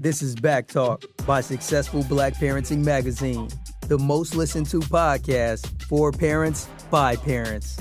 This is Back Talk by Successful Black Parenting Magazine, the most listened to podcast for parents by parents.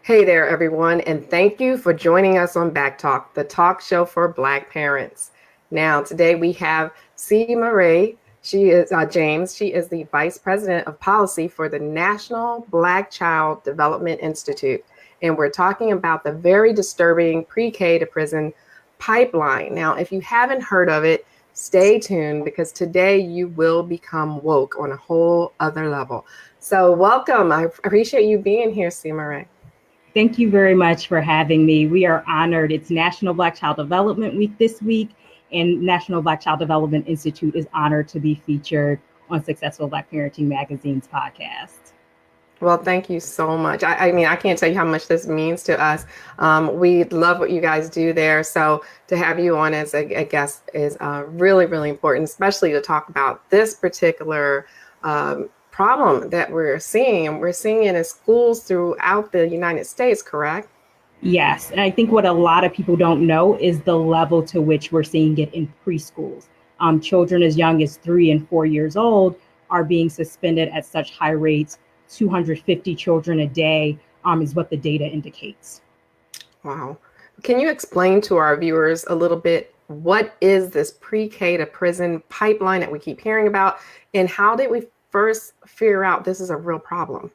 Hey there, everyone, and thank you for joining us on Back Talk, the talk show for Black parents. Now, today we have C. Marie. She is James. She is the Vice President of Policy for the National Black Child Development Institute. And we're talking about the very disturbing PreK-to-Prison Pipeline. Now, if you haven't heard of it, stay tuned because today you will become woke on a whole other level. So welcome. I appreciate you being here, C. Marie. Thank you very much for having me. We are honored. It's National Black Child Development Week this week, and National Black Child Development Institute is honored to be featured on Successful Black Parenting Magazine's podcast. Well, thank you so much. I mean, I can't tell you how much this means to us. We love what you guys do there. So to have you on as a guest is really, really important, especially to talk about this particular problem that we're seeing. And we're seeing it in schools throughout the United States, correct? Yes. And I think what a lot of people don't know is the level to which we're seeing it in preschools. Children as young as 3 and 4 years old are being suspended at such high rates. 250 children a day is what the data indicates. Wow. Can you explain to our viewers a little bit, what is this PreK-to-Prison Pipeline that we keep hearing about, and how did we first figure out this is a real problem?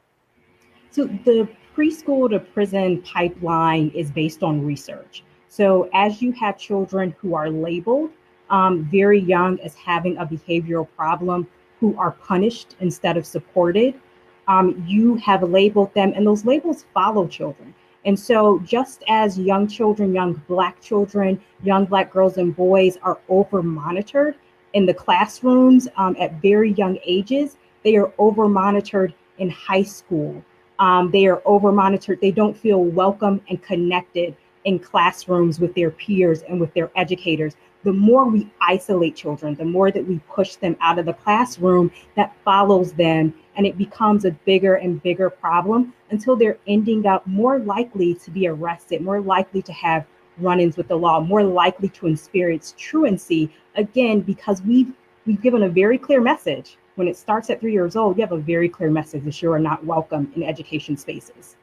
So the preschool to prison pipeline is based on research. So as you have children who are labeled very young as having a behavioral problem, who are punished instead of supported, you have labeled them, and those labels follow children. And so just as young children, young Black children, young Black girls and boys are over monitored in the classrooms at very young ages, they are over monitored in high school. They are over monitored. They don't feel welcome and connected in classrooms with their peers and with their educators. The more we isolate children, the more that we push them out of the classroom, that follows them, and it becomes a bigger and bigger problem until they're ending up more likely to be arrested, more likely to have run-ins with the law, more likely to experience truancy, again, because we've given a very clear message. When it starts at 3 years old, you have a very clear message that you are not welcome in education spaces.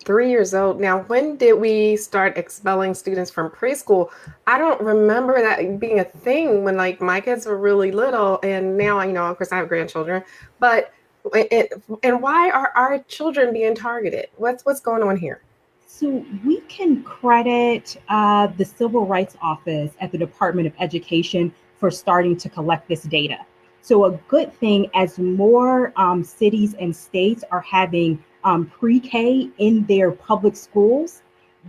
3 years old. Now, when did we start expelling students from preschool? I don't remember that being a thing when my kids were really little, and now, of course I have grandchildren, but and why are our children being targeted? What's going on here? So we can credit the Civil Rights Office at the Department of Education for starting to collect this data. So a good thing, as more cities and states are having pre-K in their public schools,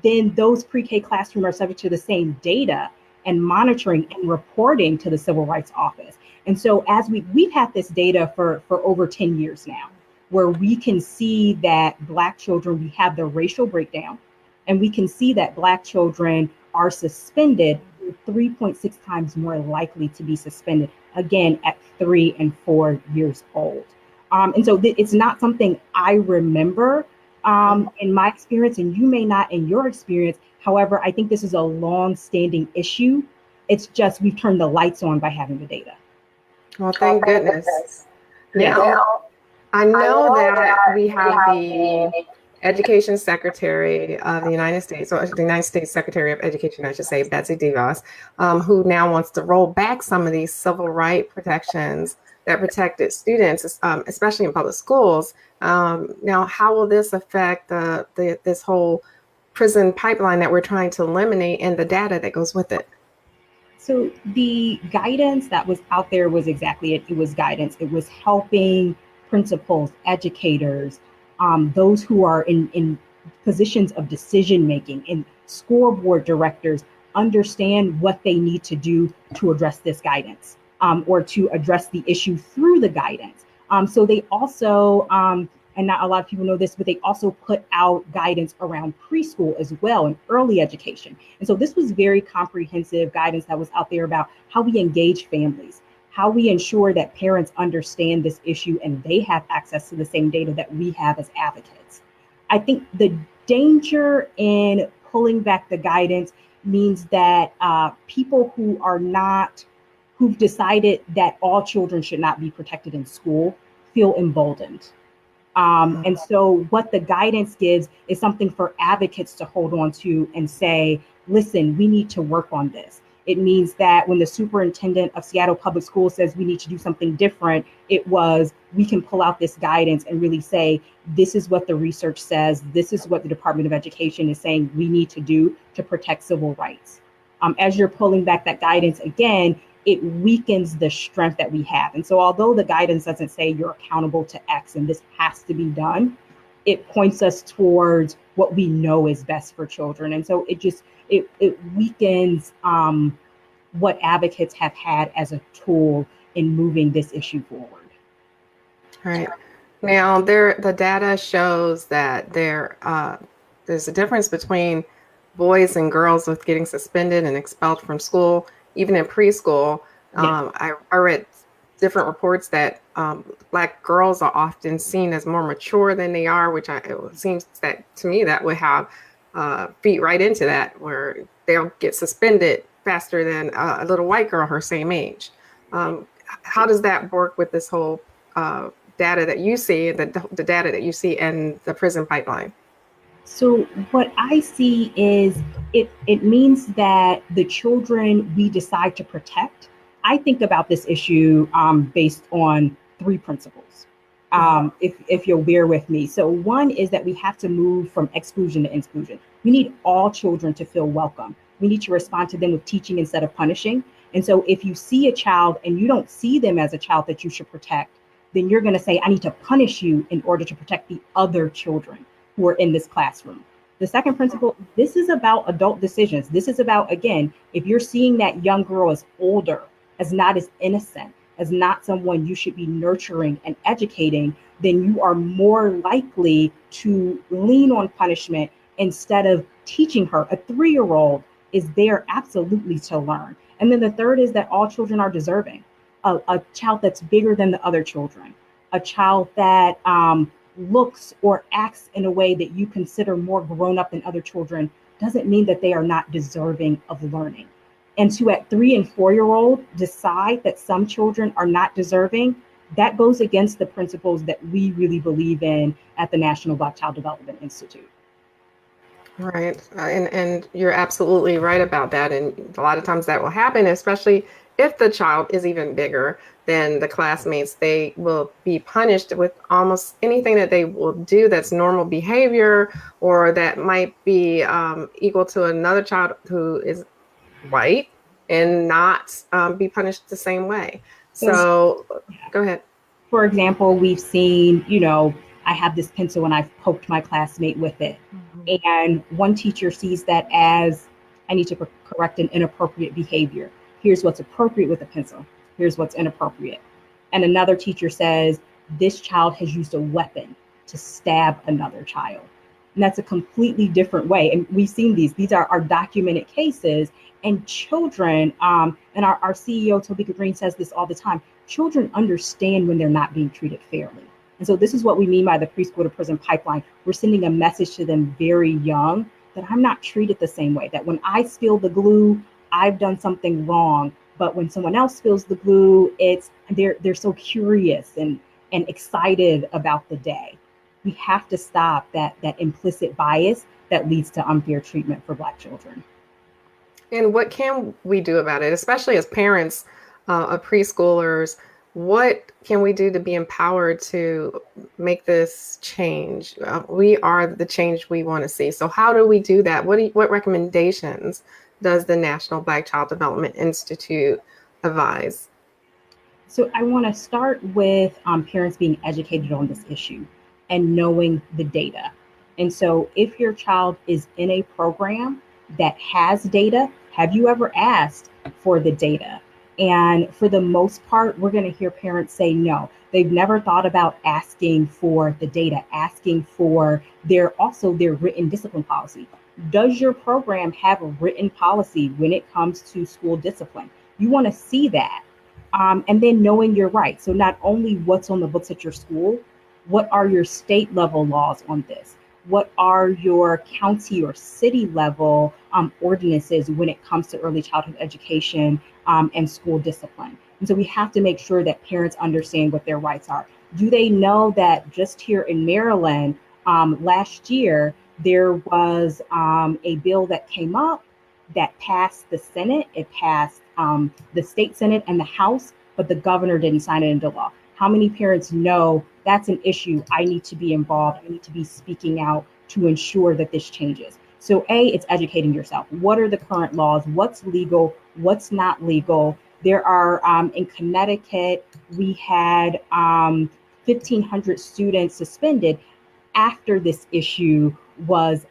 then those pre-K classrooms are subject to the same data and monitoring and reporting to the Civil Rights Office. And so as we've had this data for over 10 years now, where we can see that Black children, we have the racial breakdown, and we can see that Black children are suspended 3.6 times more likely to be suspended, again, at 3 and 4 years old. And so it's not something I remember in my experience, and you may not in your experience. However, I think this is a long-standing issue. It's just we've turned the lights on by having the data. Well, thank goodness. Now, I know that we have the Education Secretary of the United States, or the United States Secretary of Education, I should say, Betsy DeVos, who now wants to roll back some of these civil rights protections that protected students, especially in public schools. Now, how will this affect this whole prison pipeline that we're trying to eliminate and the data that goes with it? So the guidance that was out there was exactly it. It was guidance. It was helping principals, educators, those who are in positions of decision making, and school board directors understand what they need to do to address this guidance, or to address the issue through the guidance. So they also, and not a lot of people know this, but they also put out guidance around preschool as well, and early education. And so this was very comprehensive guidance that was out there about how we engage families, how we ensure that parents understand this issue and they have access to the same data that we have as advocates. I think the danger in pulling back the guidance means that people who've decided that all children should not be protected in school feel emboldened. And so what the guidance gives is something for advocates to hold on to and say, listen, we need to work on this. It means that when the superintendent of Seattle Public Schools says we need to do something different, we can pull out this guidance and really say, this is what the research says. This is what the Department of Education is saying we need to do to protect civil rights. As you're pulling back that guidance, again, it weakens the strength that we have. And so although the guidance doesn't say you're accountable to X and this has to be done, it points us towards what we know is best for children. And so it weakens what advocates have had as a tool in moving this issue forward. Right. Now, the data shows that there's a difference between boys and girls with getting suspended and expelled from school, even in preschool. Yes. I read different reports that Black girls are often seen as more mature than they are, it seems that to me that would have feed right into that, where they'll get suspended faster than a little white girl her same age. How does that work with this whole data that you see, the data that you see in the prison pipeline? So what I see is it means that the children we decide to protect, I think about this issue based on three principles, if you'll bear with me. So one is that we have to move from exclusion to inclusion. We need all children to feel welcome. We need to respond to them with teaching instead of punishing. And so if you see a child and you don't see them as a child that you should protect, then you're going to say, I need to punish you in order to protect the other children who are in this classroom. The second principle, this is about adult decisions. This is about, again, if you're seeing that young girl as older, as not as innocent, as not someone you should be nurturing and educating, then you are more likely to lean on punishment instead of teaching her. A 3-year-old is there absolutely to learn. And then the third is that all children are deserving. A child that's bigger than the other children, a child that looks or acts in a way that you consider more grown up than other children doesn't mean that they are not deserving of learning. And to at 3 and 4-year-old decide that some children are not deserving, that goes against the principles that we really believe in at the National Black Child Development Institute. Right. And you're absolutely right about that. And a lot of times that will happen, especially if the child is even bigger than the classmates. They will be punished with almost anything that they will do that's normal behavior, or that might be equal to another child who is white and not be punished the same way. So go ahead. For example, we've seen, I have this pencil and I've poked my classmate with it. Mm-hmm. And one teacher sees that as, I need to correct an inappropriate behavior. Here's what's appropriate with a pencil. Here's what's inappropriate. And another teacher says, this child has used a weapon to stab another child. And that's a completely different way. And we've seen these are our documented cases. And children, and our CEO, Tobika Green, says this all the time, children understand when they're not being treated fairly. And so this is what we mean by the preschool to prison pipeline. We're sending a message to them very young that I'm not treated the same way, that when I spill the glue, I've done something wrong. But when someone else spills the glue, they're so curious and excited about the day. We have to stop that implicit bias that leads to unfair treatment for Black children. And what can we do about it, especially as parents of preschoolers? What can we do to be empowered to make this change? We are the change we want to see. So how do we do that? What recommendations does the National Black Child Development Institute advise? So I want to start with parents being educated on this issue and knowing the data. And so if your child is in a program that has data, have you ever asked for the data? And for the most part, we're going to hear parents say no. They've never thought about asking for the data, asking for their written discipline policy. Does your program have a written policy when it comes to school discipline? You want to see that. And then knowing your rights. So not only what's on the books at your school, what are your state level laws on this? What are your county or city level ordinances when it comes to early childhood education and school discipline? And so we have to make sure that parents understand what their rights are. Do they know that just here in Maryland, last year, there was a bill that came up that passed the Senate, it passed the state Senate and the House, but the governor didn't sign it into law. How many parents know that's an issue? I need to be involved. I need to be speaking out to ensure that this changes. So it's educating yourself. What are the current laws? What's legal? What's not legal? There are, in Connecticut, we had 1,500 students suspended after this issue was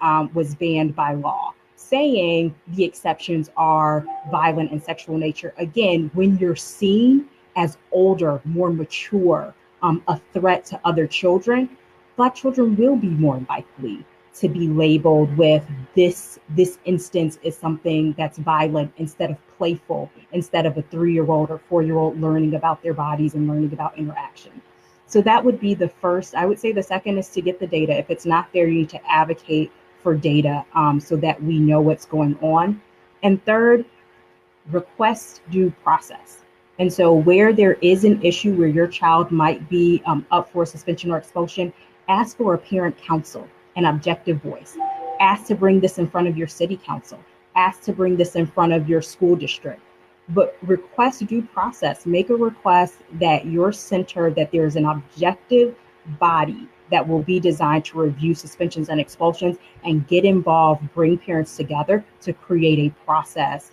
banned by law, saying the exceptions are violent and sexual nature. Again, when you're seen as older, more mature, a threat to other children, Black children will be more likely to be labeled with this instance is something that's violent instead of playful, instead of a 3-year-old or 4-year-old learning about their bodies and learning about interaction. So that would be the first. I would say the second is to get the data. If it's not there, you need to advocate for data so that we know what's going on. And third, request due process. And so where there is an issue where your child might be up for suspension or expulsion, ask for a parent council, an objective voice. Ask to bring this in front of your city council. Ask to bring this in front of your school district. But request due process. Make a request that your center, that there's an objective body that will be designed to review suspensions and expulsions, and get involved, bring parents together to create a process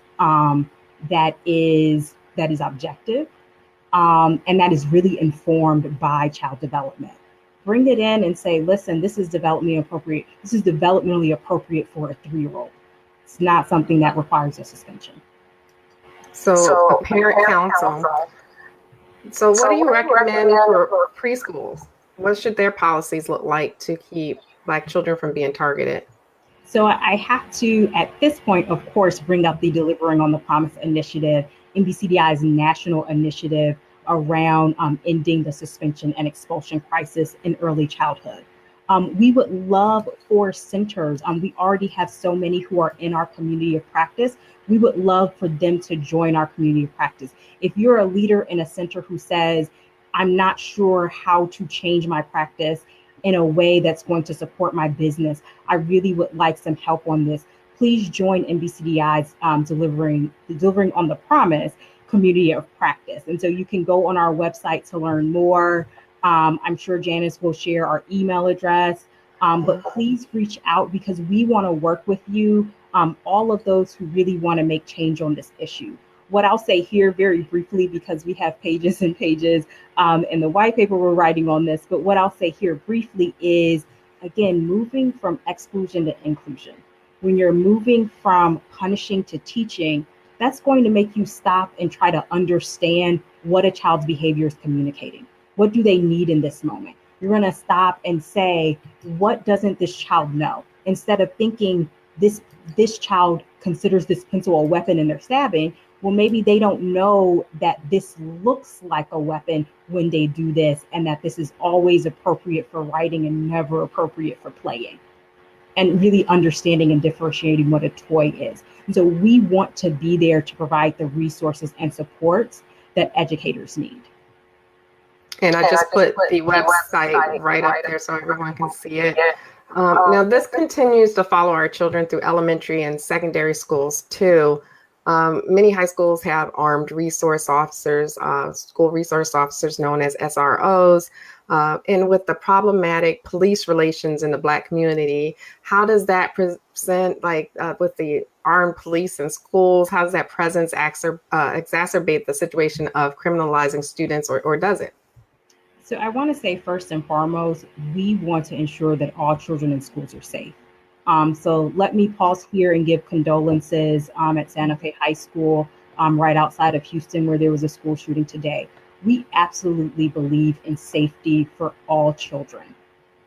that is objective and that is really informed by child development. Bring it in and say, listen, this is developmentally appropriate. This is developmentally appropriate for a 3-year-old. It's not something that requires a suspension. So a parent council. So what do you recommend for preschools? What should their policies look like to keep Black children from being targeted? So I have to, at this point, of course, bring up the Delivering on the Promise initiative, NBCDI's national initiative around ending the suspension and expulsion crisis in early childhood. We would love for centers, we already have so many who are in our community of practice. We would love for them to join our community of practice. If you're a leader in a center who says, I'm not sure how to change my practice in a way that's going to support my business, I really would like some help on this, please join NBCDI's Delivering on the Promise community of practice. And so you can go on our website to learn more. I'm sure Janice will share our email address, but please reach out because we want to work with you, all of those who really want to make change on this issue. What I'll say here very briefly, because we have pages and pages in the white paper we're writing on this, but what I'll say here briefly is, again, moving from exclusion to inclusion. When you're moving from punishing to teaching, that's going to make you stop and try to understand what a child's behavior is communicating. What do they need in this moment? You're going to stop and say, what doesn't this child know? Instead of thinking this child considers this pencil a weapon and they're stabbing, well, maybe they don't know that this looks like a weapon when they do this, and that this is always appropriate for writing and never appropriate for playing. And really understanding and differentiating what a toy is. And so we want to be there to provide the resources and supports that educators need. And I just put the website right up there so everyone can see it. Now, this continues to follow our children through elementary and secondary schools too. Many high schools have armed resource officers, school resource officers known as SROs. And with the problematic police relations in the Black community, how does that present, with the armed police in schools, how does that presence exacerbate the situation of criminalizing students, or does it? So I want to say first and foremost, we want to ensure that all children in schools are safe. So let me pause here and give condolences at Santa Fe High School right outside of Houston, where there was a school shooting today. We absolutely believe in safety for all children.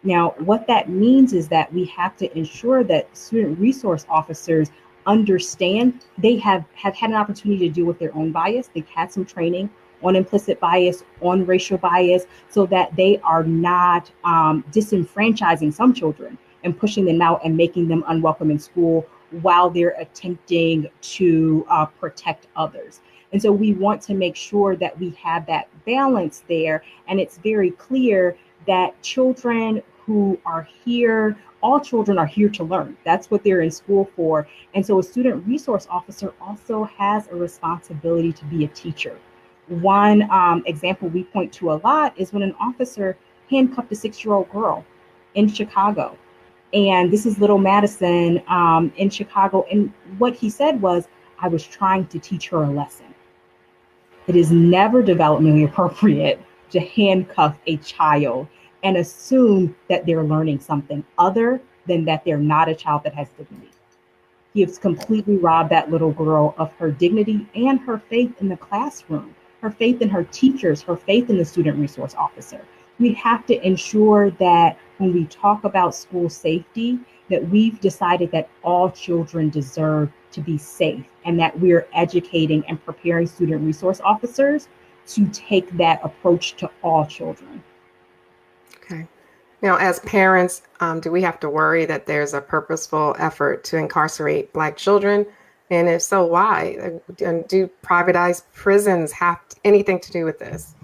Now, what that means is that we have to ensure that student resource officers understand they have had an opportunity to deal with their own bias. They've had some training on implicit bias, on racial bias, so that they are not disenfranchising some children and pushing them out and making them unwelcome in school while they're attempting to protect others. And so we want to make sure that we have that balance there. And it's very clear that children who are here, all children are here to learn. That's what they're in school for. And so a student resource officer also has a responsibility to be a teacher. One example we point to a lot is when an officer handcuffed a 6-year-old girl in Chicago. And this is little Madison in Chicago. And what he said was, I was trying to teach her a lesson. It is never developmentally appropriate to handcuff a child and assume that they're learning something other than that they're not a child that has dignity. He has completely robbed that little girl of her dignity and her faith in the classroom, her faith in her teachers, her faith in the student resource officer. We have to ensure that when we talk about school safety, that we've decided that all children deserve to be safe and that we're educating and preparing student resource officers to take that approach to all children. Okay. Now, as parents, do we have to worry that there's a purposeful effort to incarcerate Black children? And if so, why? And do privatized prisons have anything to do with this?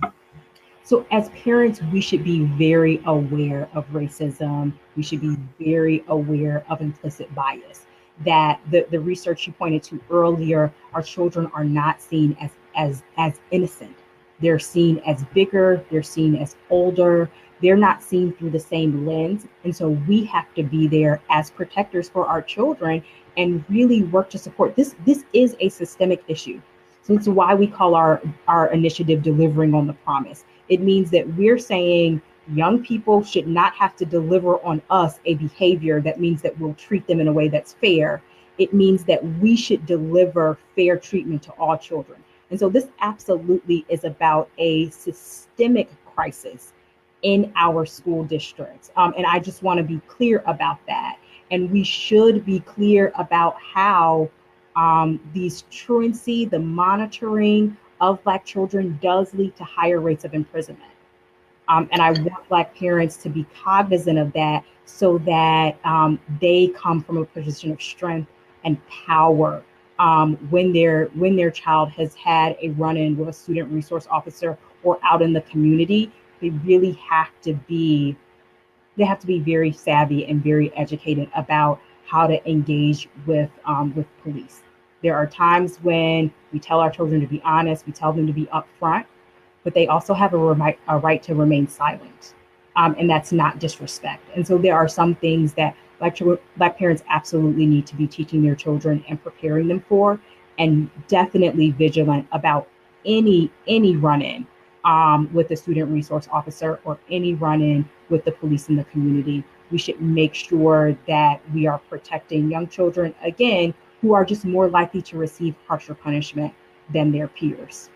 So as parents, we should be very aware of racism. We should be very aware of implicit bias. That the research you pointed to earlier, our children are not seen as innocent. They're seen as bigger, they're seen as older, they're not seen through the same lens. And so we have to be there as protectors for our children and really work to support this. This is a systemic issue. So it's why we call our initiative Delivering on the Promise. It means that we're saying young people should not have to deliver on us a behavior that means that we'll treat them in a way that's fair. It means that we should deliver fair treatment to all children. And so this absolutely is about a systemic crisis in our school districts. And I just want to be clear about that. And we should be clear about how these truancy, the monitoring of Black children does lead to higher rates of imprisonment. And I want Black parents to be cognizant of that so that they come from a position of strength and power when their child has had a run-in with a student resource officer or out in the community. They really have to be very savvy and very educated about how to engage with police. There are times when we tell our children to be honest, we tell them to be upfront, but they also have a right to remain silent. And that's not disrespect. And so there are some things that Black parents absolutely need to be teaching their children and preparing them for, and definitely vigilant about any run-in with the student resource officer or any run-in with the police in the community. We should make sure that we are protecting young children, again, who are just more likely to receive harsher punishment than their peers.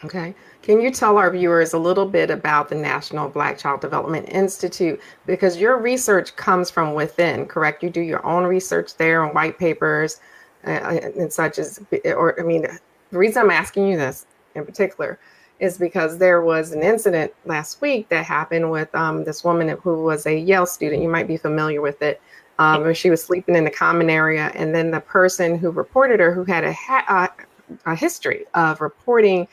Okay. Can you tell our viewers a little bit about the National Black Child Development Institute? Because your research comes from within, correct? You do your own research there on white papers and such as, the reason I'm asking you this in particular is because there was an incident last week that happened with this woman who was a Yale student. You might be familiar with it. She was sleeping in the common area, and then the person who reported her, who had a history of reporting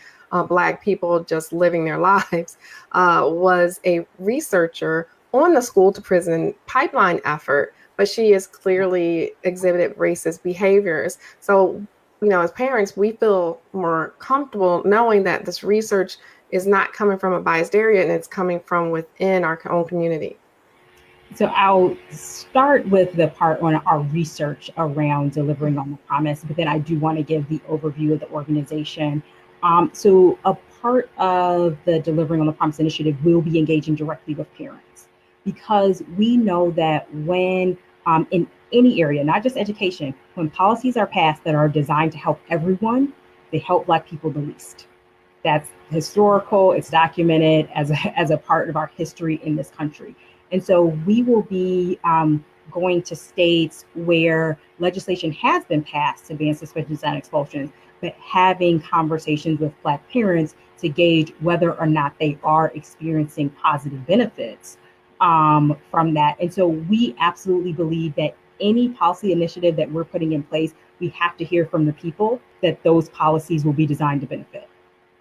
Black people just living their lives, was a researcher on the school to prison pipeline effort, but she has clearly exhibited racist behaviors. So, as parents, we feel more comfortable knowing that this research is not coming from a biased area and it's coming from within our own community. So I'll start with the part on our research around delivering on the promise, but then I do want to give the overview of the organization. So a part of the Delivering on the Promise initiative will be engaging directly with parents, because we know that when in any area, not just education, when policies are passed that are designed to help everyone, they help Black people the least. That's historical, it's documented as a part of our history in this country. And so we will be going to states where legislation has been passed to ban suspensions and expulsions, but having conversations with Black parents to gauge whether or not they are experiencing positive benefits from that. And so we absolutely believe that any policy initiative that we're putting in place, we have to hear from the people that those policies will be designed to benefit.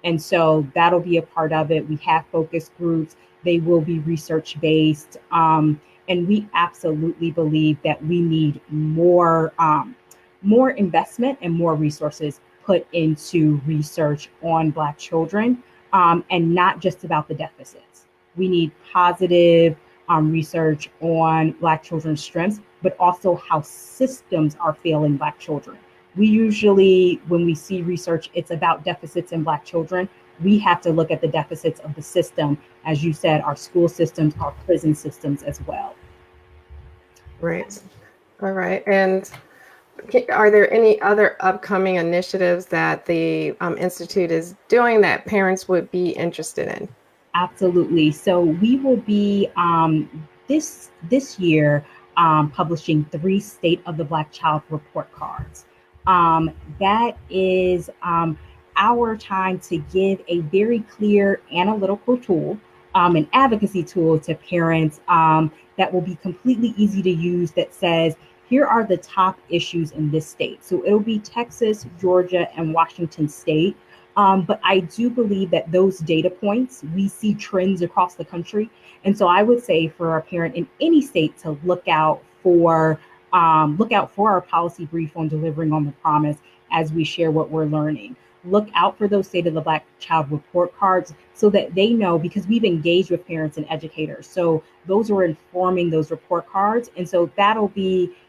And so that'll be a part of it. We have focus groups. They will be research based. And we absolutely believe that we need more investment and more resources put into research on Black children, and not just about the deficits. We need positive research on Black children's strengths, but also how systems are failing Black children. We usually, when we see research, it's about deficits in Black children. We have to look at the deficits of the system, as you said, our school systems, our prison systems as well. Right. All right. And are there any other upcoming initiatives that the Institute is doing that parents would be interested in? Absolutely. So we will be this year publishing 3 State of the Black Child report cards. That is our time to give a very clear analytical tool, an advocacy tool to parents that will be completely easy to use, that says, here are the top issues in this state. So it'll be Texas, Georgia, and Washington State. But I do believe that those data points, we see trends across the country. And so I would say for a parent in any state to look out for our policy brief on delivering on the promise as we share what we're learning. Look out for those State of the Black Child report cards so that they know, because we've engaged with parents and educators. So those are informing those report cards. And so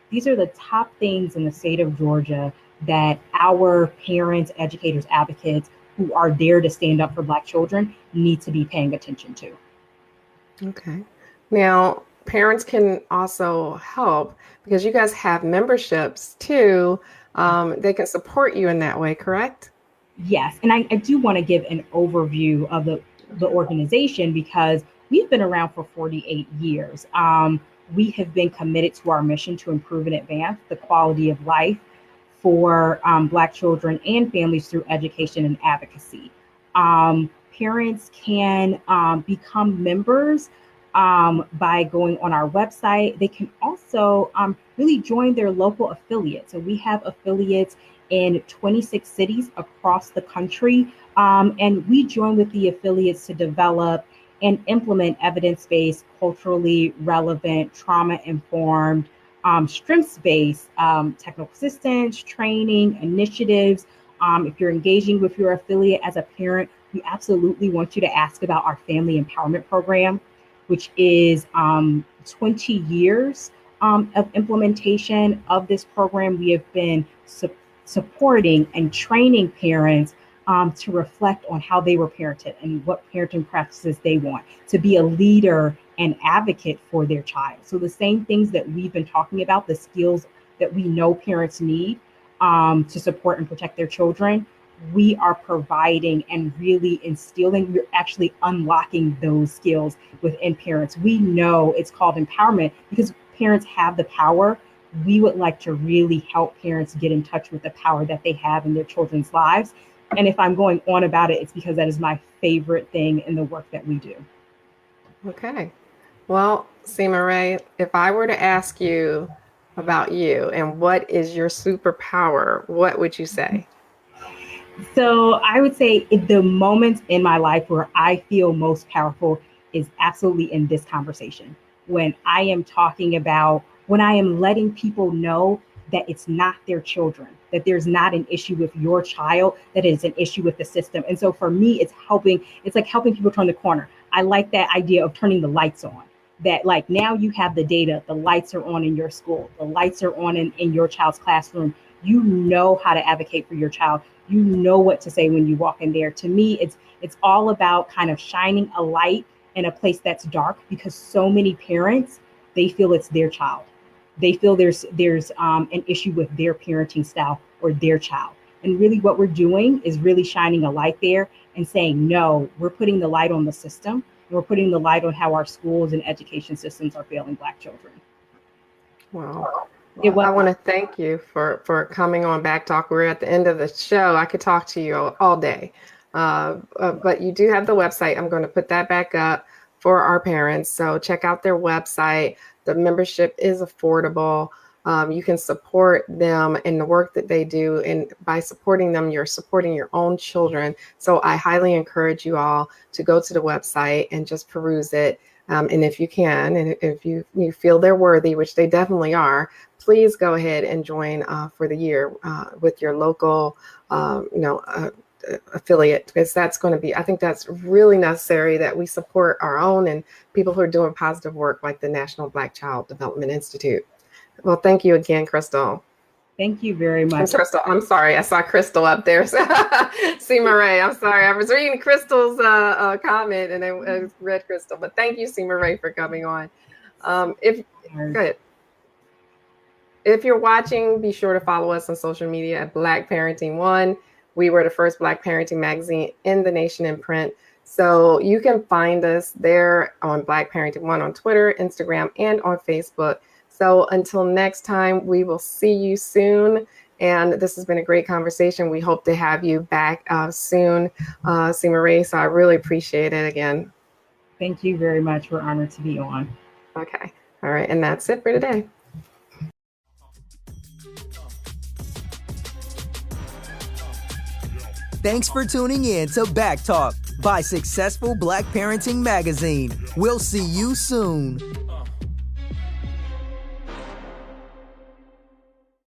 these are the top things in the state of Georgia that our parents, educators, advocates who are there to stand up for Black children need to be paying attention to. Okay. Now, parents can also help because you guys have memberships too. They can support you in that way, correct? Yes. And I do want to give an overview of the organization because we've been around for 48 years. We have been committed to our mission to improve and advance the quality of life for Black children and families through education and advocacy. Parents can become members by going on our website. They can also really join their local affiliates. So we have affiliates in 26 cities across the country, and we join with the affiliates to develop and implement evidence-based, culturally relevant, trauma-informed, strengths-based technical assistance, training, initiatives. If you're engaging with your affiliate as a parent, we absolutely want you to ask about our Family Empowerment Program, which is 20 years of implementation of this program. We have been supporting and training parents to reflect on how they were parented and what parenting practices they want, to be a leader and advocate for their child. So the same things that we've been talking about, the skills that we know parents need to support and protect their children, we are providing and really instilling. We're actually unlocking those skills within parents. We know it's called empowerment because parents have the power. We would like to really help parents get in touch with the power that they have in their children's lives. And if I'm going on about it, it's because that is my favorite thing in the work that we do. Okay. Well, Seema Ray, if I were to ask you about you and what is your superpower, what would you say? So I would say the moments in my life where I feel most powerful is absolutely in this conversation. When I am talking about, when I am letting people know that it's not their children, that there's not an issue with your child, that is an issue with the system. And so for me, it's like helping people turn the corner. I like that idea of turning the lights on, that like now you have the data, the lights are on in your school, the lights are on in your child's classroom. You know how to advocate for your child. You know what to say when you walk in there. To me, it's all about kind of shining a light in a place that's dark, because so many parents, they feel it's their child. They feel there's an issue with their parenting style or their child. And really what we're doing is really shining a light there and saying, no, we're putting the light on the system. And we're putting the light on how our schools and education systems are failing Black children. Wow. I want to thank you for coming on Back Talk. We're at the end of the show. I could talk to you all day. But you do have the website. I'm going to put that back up. for our parents. So check out their website. The membership is affordable. You can support them in the work that they do. And by supporting them, you're supporting your own children. So I highly encourage you all to go to the website and just peruse it. And if you can, and if you feel they're worthy, which they definitely are, please go ahead and join for the year with your local, affiliate, because that's going to be, I think that's really necessary that we support our own and people who are doing positive work like the National Black Child Development Institute. Well, thank you again, Crystal. Thank you very much. Crystal, I'm sorry. I saw Crystal up there. C. Murray, I'm sorry. I was reading Crystal's comment and I read Crystal, but thank you, C. Murray, for coming on. Good. If you're watching, be sure to follow us on social media at Black Parenting One. We were the first Black parenting magazine in the nation in print. So you can find us there on Black Parenting One on Twitter, Instagram, and on Facebook. So until next time, we will see you soon. And this has been a great conversation. We hope to have you back soon, C. Marie. So I really appreciate it again. Thank you very much. We're honored to be on. Okay. All right. And that's it for today. Thanks for tuning in to Back Talk by Successful Black Parenting Magazine. We'll see you soon.